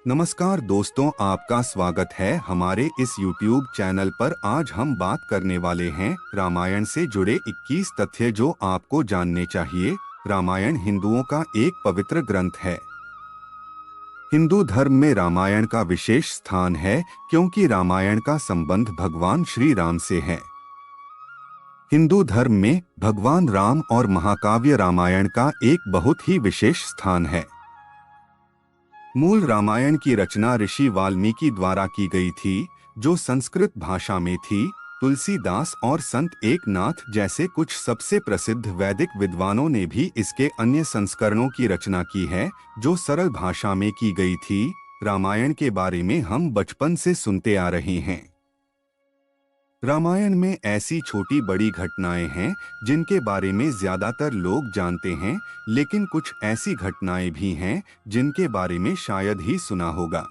नमस्कार दोस्तों, आपका स्वागत है हमारे इस YouTube चैनल पर। आज हम बात करने वाले हैं रामायण से जुड़े 21 तथ्य जो आपको जानने चाहिए। रामायण हिंदुओं का एक पवित्र ग्रंथ है। हिंदू धर्म में रामायण का विशेष स्थान है क्योंकि रामायण का संबंध भगवान श्री राम से है। हिंदू धर्म में भगवान राम और महाकाव्य रामायण का एक बहुत ही विशेष स्थान है। मूल रामायण की रचना ऋषि वाल्मीकि द्वारा की गई थी, जो संस्कृत भाषा में थी। तुलसीदास और संत एकनाथ जैसे कुछ सबसे प्रसिद्ध वैदिक विद्वानों ने भी इसके अन्य संस्करणों की रचना की है, जो सरल भाषा में की गई थी। रामायण के बारे में हम बचपन से सुनते आ रहे हैं। रामायण में ऐसी छोटी बड़ी घटनाएं हैं जिनके बारे में ज्यादातर लोग जानते हैं, लेकिन कुछ ऐसी घटनाएं भी हैं जिनके बारे में शायद ही सुना होगा।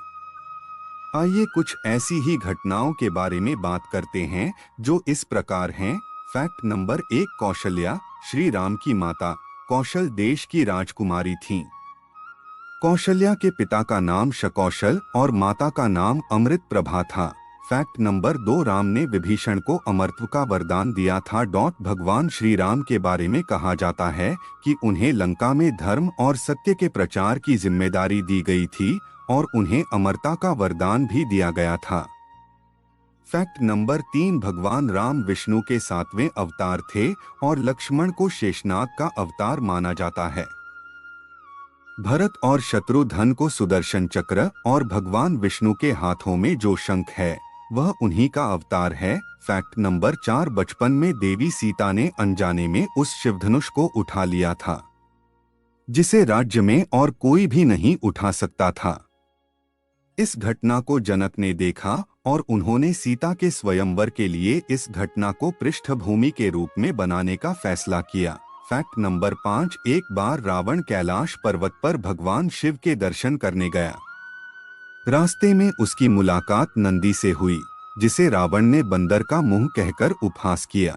आइए कुछ ऐसी ही घटनाओं के बारे में बात करते हैं जो इस प्रकार हैं। फैक्ट नंबर 1, कौशल्या श्री राम की माता कौशल देश की राजकुमारी थीं। कौशल्या के पिता का नाम शकौशल और माता का नाम अमृत प्रभा था। फैक्ट नंबर 2, राम ने विभीषण को अमरत्व का वरदान दिया था। भगवान श्री राम के बारे में कहा जाता है कि उन्हें लंका में धर्म और सत्य के प्रचार की जिम्मेदारी दी गई थी और उन्हें अमरता का वरदान भी दिया गया था। फैक्ट नंबर 3, भगवान राम विष्णु के 7वें अवतार थे और लक्ष्मण को शेषनाग का अवतार माना जाता है। भरत और शत्रुघ्न को सुदर्शन चक्र और भगवान विष्णु के हाथों में जो शंख है वह उन्हीं का अवतार है। फैक्ट नंबर 4, बचपन में देवी सीता ने अनजाने में उस शिवधनुष को उठा लिया था जिसे राज्य में और कोई भी नहीं उठा सकता था। इस घटना को जनक ने देखा और उन्होंने सीता के स्वयंवर के लिए इस घटना को पृष्ठभूमि के रूप में बनाने का फैसला किया। फैक्ट नंबर 5, एक बार रावण कैलाश पर्वत पर भगवान शिव के दर्शन करने गया। रास्ते में उसकी मुलाकात नंदी से हुई, जिसे रावण ने बंदर का मुंह कहकर उपहास किया।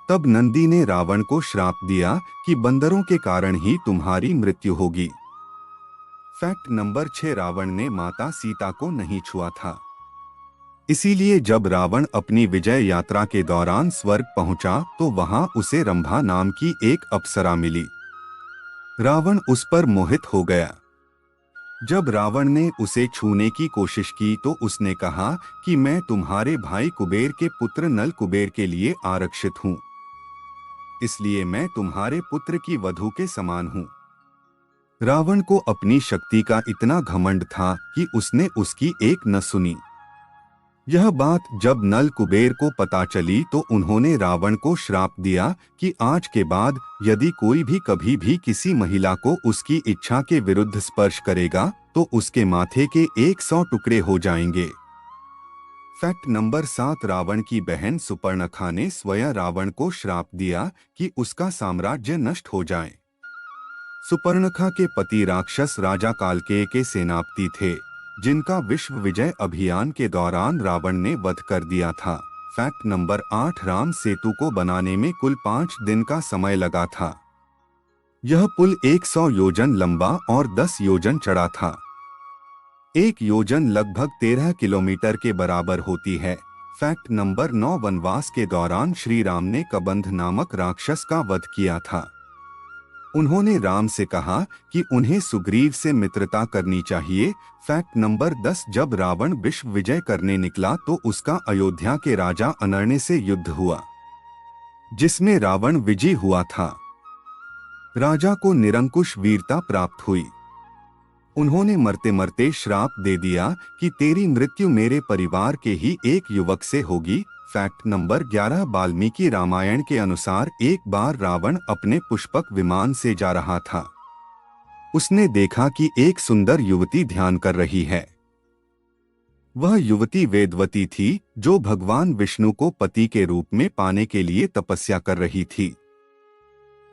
तब नंदी ने रावण को श्राप दिया कि बंदरों के कारण ही तुम्हारी मृत्यु होगी। फैक्ट नंबर 6, रावण ने माता सीता को नहीं छुआ था। इसीलिए जब रावण अपनी विजय यात्रा के दौरान स्वर्ग पहुंचा तो वहां उसे रंभा नाम की एक अप्सरा मिली। रावण उस पर मोहित हो गया। जब रावण ने उसे छूने की कोशिश की तो उसने कहा कि मैं तुम्हारे भाई कुबेर के पुत्र नल कुबेर के लिए आरक्षित हूं, इसलिए मैं तुम्हारे पुत्र की वधू के समान हूं। रावण को अपनी शक्ति का इतना घमंड था कि उसने उसकी एक न सुनी। यह बात जब नल कुबेर को पता चली तो उन्होंने रावण को श्राप दिया कि आज के बाद यदि कोई भी कभी भी किसी महिला को उसकी इच्छा के विरुद्ध स्पर्श करेगा तो उसके माथे के 100 टुकड़े हो जाएंगे। फैक्ट नंबर 7, रावण की बहन सुपर्णखा ने स्वयं रावण को श्राप दिया कि उसका साम्राज्य नष्ट हो जाए। सुपर्णखा के पति राक्षस राजा कालकेय के सेनापति थे, जिनका विश्व विजय अभियान के दौरान रावण ने वध कर दिया था। फैक्ट नंबर 8, राम सेतु को बनाने में कुल 5 दिन का समय लगा था। यह पुल 100 योजन लंबा और 10 योजन चौड़ा था। 1 योजन लगभग 13 किलोमीटर के बराबर होती है। फैक्ट नंबर 9, वनवास के दौरान श्री राम ने कबंध नामक राक्षस का वध किया था। उन्होंने राम से कहा कि उन्हें सुग्रीव से मित्रता करनी चाहिए। फैक्ट नंबर 10, जब रावण विश्व विजय करने निकला तो उसका अयोध्या के राजा अनर्णी से युद्ध हुआ, जिसमें रावण विजयी हुआ था। राजा को निरंकुश वीरता प्राप्त हुई। उन्होंने मरते मरते श्राप दे दिया कि तेरी मृत्यु मेरे परिवार के ही एक युवक से होगी। फैक्ट नंबर 11, वाल्मीकि रामायण के अनुसार एक बार रावण अपने पुष्पक विमान से जा रहा था। उसने देखा कि एक सुंदर युवती ध्यान कर रही है। वह युवती वेदवती थी, जो भगवान विष्णु को पति के रूप में पाने के लिए तपस्या कर रही थी।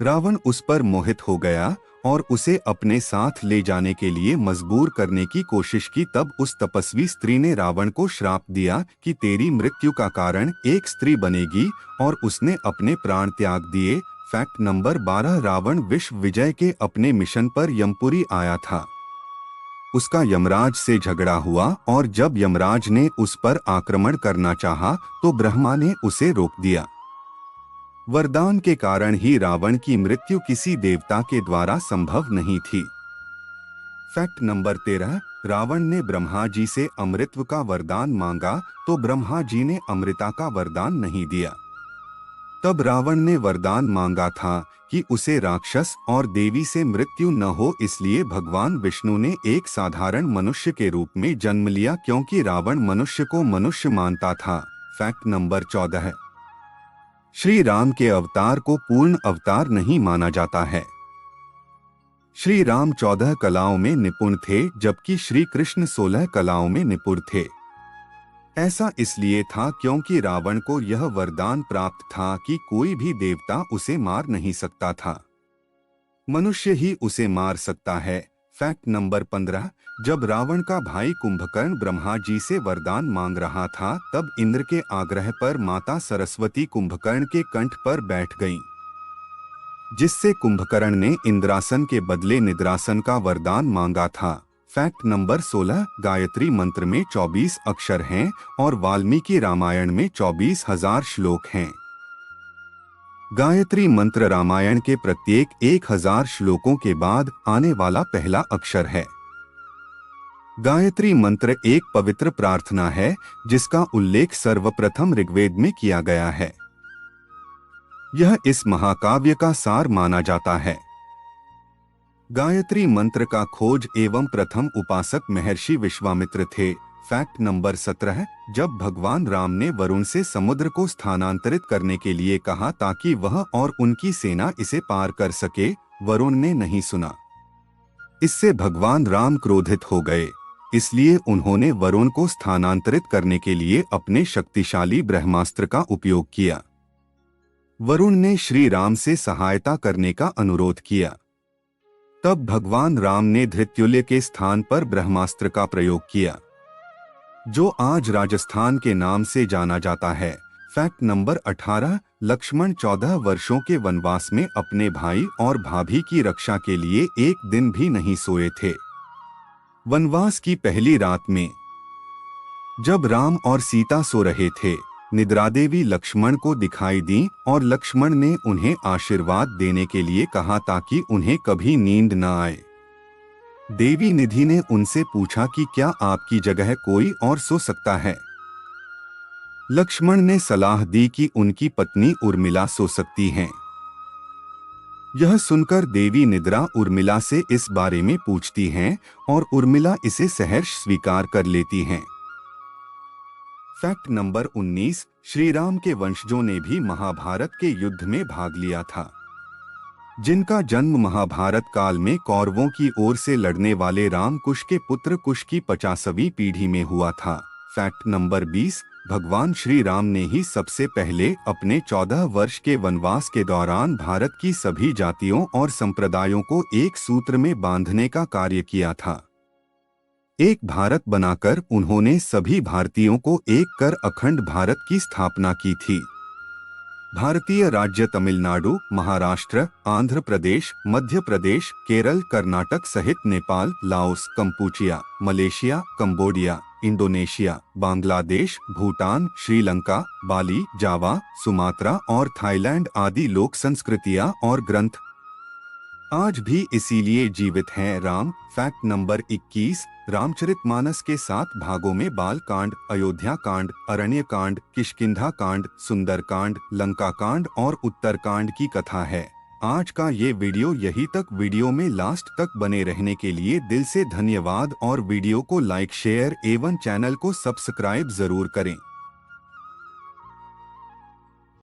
रावण उस पर मोहित हो गया और उसे अपने साथ ले जाने के लिए मजबूर करने की कोशिश की। तब उस तपस्वी स्त्री ने रावण को श्राप दिया कि तेरी मृत्यु का कारण एक स्त्री बनेगी, और उसने अपने प्राण त्याग दिए। फैक्ट नंबर 12, रावण विश्व विजय के अपने मिशन पर यमपुरी आया था। उसका यमराज से झगड़ा हुआ और जब यमराज ने उस पर आक्रमण करना चाहा तो ब्रह्मा ने उसे रोक दिया। वरदान के कारण ही रावण की मृत्यु किसी देवता के द्वारा संभव नहीं थी। फैक्ट नंबर 13, रावण ने ब्रह्मा जी से अमृतत्व का वरदान मांगा तो ब्रह्मा जी ने अमृता का वरदान नहीं दिया। तब रावण ने वरदान मांगा था कि उसे राक्षस और देवी से मृत्यु न हो, इसलिए भगवान विष्णु ने एक साधारण मनुष्य के रूप में जन्म लिया क्योंकि रावण मनुष्य को मनुष्य मानता था। फैक्ट नंबर 14, श्री राम के अवतार को पूर्ण अवतार नहीं माना जाता है। श्री राम 14 कलाओं में निपुण थे जबकि श्री कृष्ण 16 कलाओं में निपुण थे। ऐसा इसलिए था क्योंकि रावण को यह वरदान प्राप्त था कि कोई भी देवता उसे मार नहीं सकता था, मनुष्य ही उसे मार सकता है। फैक्ट नंबर 15, जब रावण का भाई कुंभकर्ण ब्रह्मा जी से वरदान मांग रहा था तब इंद्र के आग्रह पर माता सरस्वती कुंभकर्ण के कंठ पर बैठ गईं, जिससे कुंभकर्ण ने इंद्रासन के बदले निद्रासन का वरदान मांगा था। फैक्ट नंबर 16, गायत्री मंत्र में 24 अक्षर हैं और वाल्मीकि रामायण में 24,000 श्लोक हैं। गायत्री मंत्र रामायण के प्रत्येक 1000 श्लोकों के बाद आने वाला पहला अक्षर है। गायत्री मंत्र एक पवित्र प्रार्थना है जिसका उल्लेख सर्वप्रथम ऋग्वेद में किया गया है। यह इस महाकाव्य का सार माना जाता है। गायत्री मंत्र का खोज एवं प्रथम उपासक महर्षि विश्वामित्र थे। फैक्ट नंबर 17, जब भगवान राम ने वरुण से समुद्र को स्थानांतरित करने के लिए कहा ताकि वह और उनकी सेना इसे पार कर सके, वरुण ने नहीं सुना। इससे भगवान राम क्रोधित हो गए, इसलिए उन्होंने वरुण को स्थानांतरित करने के लिए अपने शक्तिशाली ब्रह्मास्त्र का उपयोग किया। वरुण ने श्री राम से सहायता करने का अनुरोध किया। तब भगवान राम ने धृत्युल्य के स्थान पर ब्रह्मास्त्र का प्रयोग किया, जो आज राजस्थान के नाम से जाना जाता है। फैक्ट नंबर 18, लक्ष्मण 14 वर्षों के वनवास में अपने भाई और भाभी की रक्षा के लिए एक दिन भी नहीं सोए थे। वनवास की पहली रात में जब राम और सीता सो रहे थे, निद्रा देवी लक्ष्मण को दिखाई दी और लक्ष्मण ने उन्हें आशीर्वाद देने के लिए कहा ताकि उन्हें कभी नींद न आए। देवी निधि ने उनसे पूछा कि क्या आपकी जगह कोई और सो सकता है। लक्ष्मण ने सलाह दी कि उनकी पत्नी उर्मिला सो सकती हैं। यह सुनकर देवी निद्रा उर्मिला से इस बारे में पूछती हैं और उर्मिला इसे सहर्ष स्वीकार कर लेती हैं। फैक्ट नंबर 19, श्री राम के वंशजों ने भी महाभारत के युद्ध में भाग लिया था, जिनका जन्म महाभारत काल में कौरवों की ओर से लड़ने वाले राम कुश के पुत्र कुश की 50वीं पीढ़ी में हुआ था। फैक्ट नंबर 20, भगवान श्री राम ने ही सबसे पहले अपने 14 वर्ष के वनवास के दौरान भारत की सभी जातियों और संप्रदायों को एक सूत्र में बांधने का कार्य किया था। एक भारत बनाकर उन्होंने सभी भारतीयों को एक कर अखंड भारत की स्थापना की थी। भारतीय राज्य तमिलनाडु, महाराष्ट्र, आंध्र प्रदेश, मध्य प्रदेश, केरल, कर्नाटक सहित Nepal, Laos, Kampuchea, Malaysia, Cambodia, Indonesia, Bangladesh, Bhutan, Sri Lanka, Bali, Java, Sumatra और थाईलैंड आदि लोक संस्कृतियां और ग्रंथ आज भी इसीलिए जीवित हैं। राम। फैक्ट नंबर 21, रामचरितमानस के 7 भागों में बाल कांड, अयोध्या कांड, अरण्य कांड, किष्किंधा कांड, सुंदर कांड, लंका कांड और उत्तर कांड की कथा है। आज का ये वीडियो यही तक। वीडियो में लास्ट तक बने रहने के लिए दिल से धन्यवाद और वीडियो को लाइक, शेयर एवं चैनल को सब्सक्राइब जरूर करें।